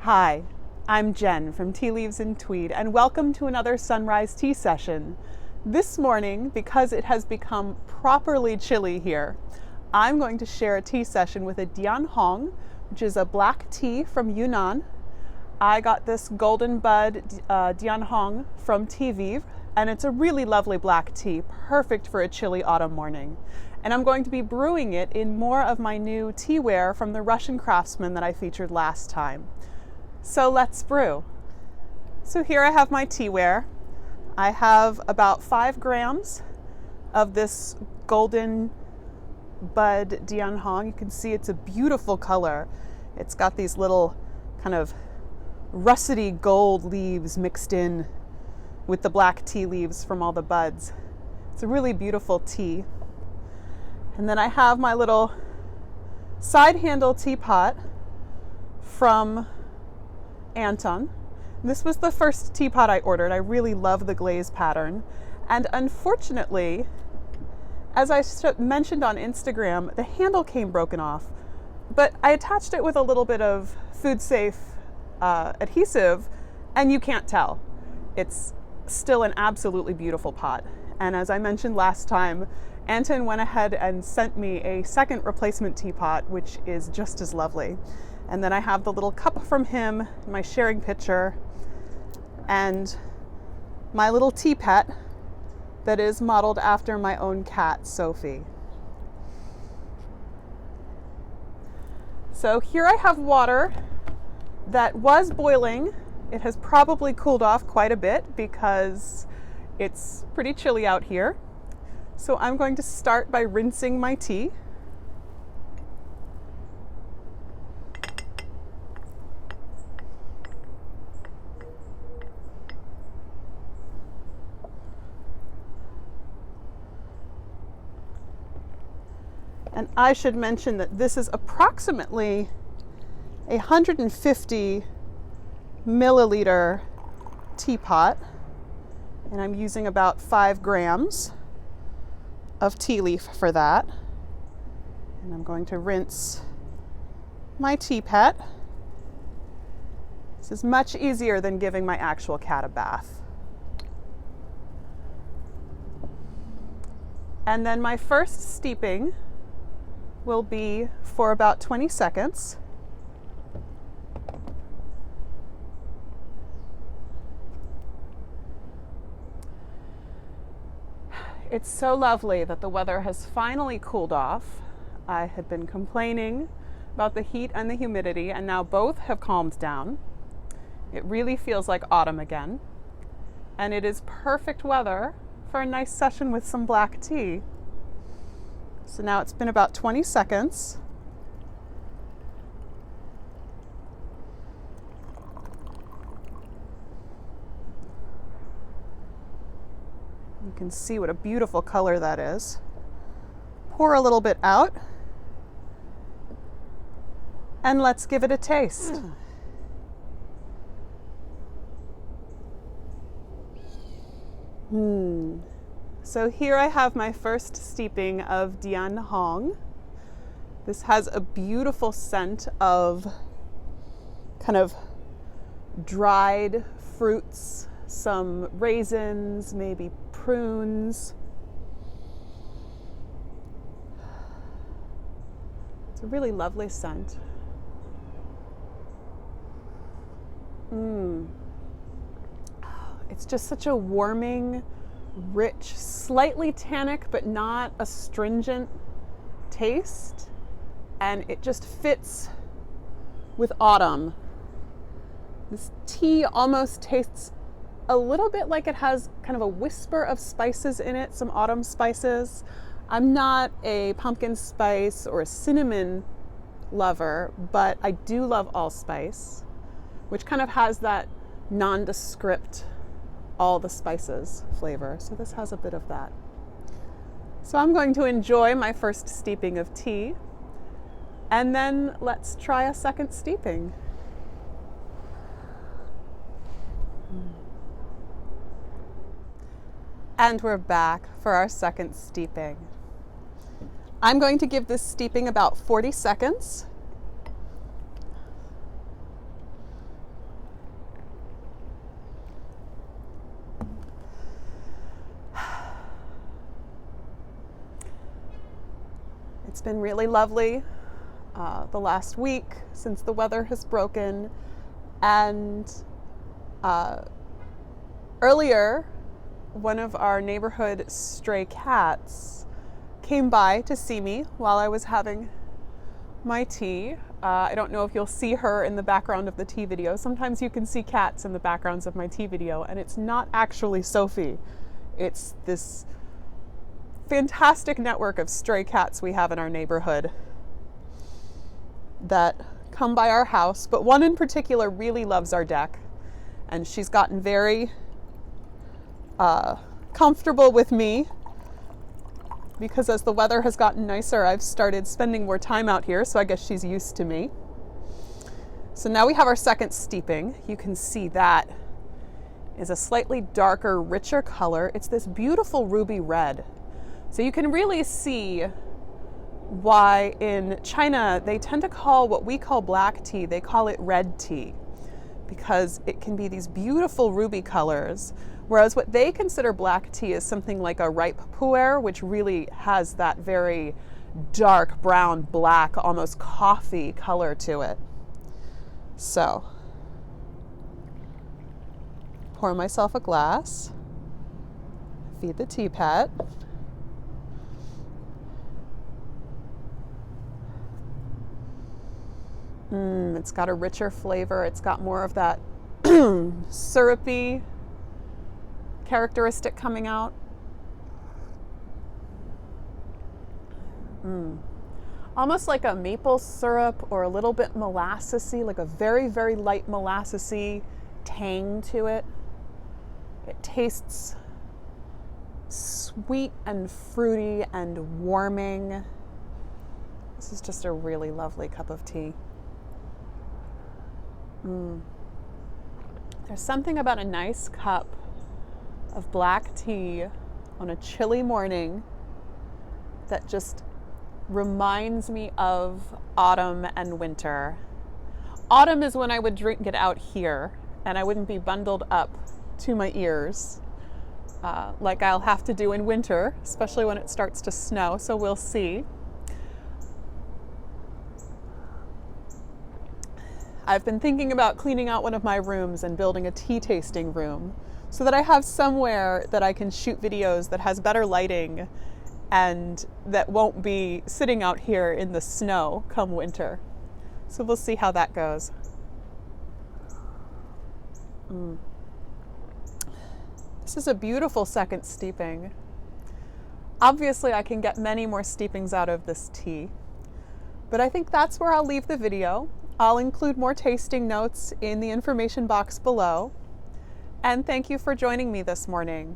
Hi, I'm Jen from Tea Leaves and Tweed, and welcome to another sunrise tea session. This morning, because it has become properly chilly here, I'm going to share a tea session with a Dian Hong, which is a black tea from Yunnan. I got this golden bud Dian Hong from Tweed, and it's a really lovely black tea, perfect for a chilly autumn morning. And I'm going to be brewing it in more of my new teaware from the Russian craftsman that I featured last time. So let's brew. So here I have my teaware. I have about 5 grams of this golden bud Dian Hong. You can see it's a beautiful color. It's got these little kind of russety gold leaves mixed in with the black tea leaves from all the buds. It's a really beautiful tea. And then I have my little side handle teapot from Anton. This was the first teapot I ordered. I really love the glaze pattern. And unfortunately, as I mentioned on Instagram, the handle came broken off. But I attached it with a little bit of food safe adhesive, and you can't tell. It's still an absolutely beautiful pot. And as I mentioned last time, Anton went ahead and sent me a second replacement teapot, which is just as lovely. And then I have the little cup from him, my sharing pitcher, and my little teapot that is modeled after my own cat, Sophie. So here I have water that was boiling. It has probably cooled off quite a bit because it's pretty chilly out here. So I'm going to start by rinsing my tea. And I should mention that this is approximately 150 milliliter teapot, and I'm using about 5 grams of tea leaf for that. And I'm going to rinse my teapot. This is much easier than giving my actual cat a bath. And then my first steeping will be for about 20 seconds. It's so lovely that the weather has finally cooled off. I had been complaining about the heat and the humidity, and now both have calmed down. It really feels like autumn again. And it is perfect weather for a nice session with some black tea. So now it's been about 20 seconds. You can see what a beautiful color that is. Pour a little bit out. And let's give it a taste. So here I have my first steeping of Dian Hong. This has a beautiful scent of kind of dried fruits, some raisins, maybe prunes. It's a really lovely scent. It's just such a warming, rich, slightly tannic, but not astringent taste. And it just fits with autumn. This tea almost tastes a little bit like it has kind of a whisper of spices in it, some autumn spices. I'm not a pumpkin spice or a cinnamon lover, but I do love allspice, which kind of has that nondescript all the spices flavor. So this has a bit of that. So I'm going to enjoy my first steeping of tea, and then let's try a second steeping. And we're back for our second steeping. I'm going to give this steeping about 40 seconds. It's been really lovely the last week since the weather has broken, and earlier one of our neighborhood stray cats came by to see me while I was having my tea. I don't know if you'll see her in the background of the tea video. Sometimes you can see cats in the backgrounds of my tea video, and it's not actually Sophie. It's this fantastic network of stray cats we have in our neighborhood that come by our house, but one in particular really loves our deck, and she's gotten very comfortable with me because as the weather has gotten nicer, I've started spending more time out here, so I guess she's used to me. So now we have our second steeping. You can see that is a slightly darker, richer color. It's this beautiful ruby red. So you can really see why in China they tend to call what we call black tea, they call it red tea, because it can be these beautiful ruby colors, whereas what they consider black tea is something like a ripe pu'er, which really has that very dark brown, black, almost coffee color to it. So, pour myself a glass, feed the teapot. It's got a richer flavor. It's got more of that syrupy characteristic coming out. Almost like a maple syrup or a little bit molassesy, like a very, very light molassesy tang to it. It tastes sweet and fruity and warming. This is just a really lovely cup of tea. There's something about a nice cup of black tea on a chilly morning that just reminds me of autumn and winter. Autumn is when I would drink it out here and I wouldn't be bundled up to my ears like I'll have to do in winter, especially when it starts to snow, so we'll see. I've been thinking about cleaning out one of my rooms and building a tea tasting room so that I have somewhere that I can shoot videos that has better lighting and that won't be sitting out here in the snow come winter. So we'll see how that goes. This is a beautiful second steeping. Obviously, I can get many more steepings out of this tea, but I think that's where I'll leave the video. I'll include more tasting notes in the information box below. And thank you for joining me this morning.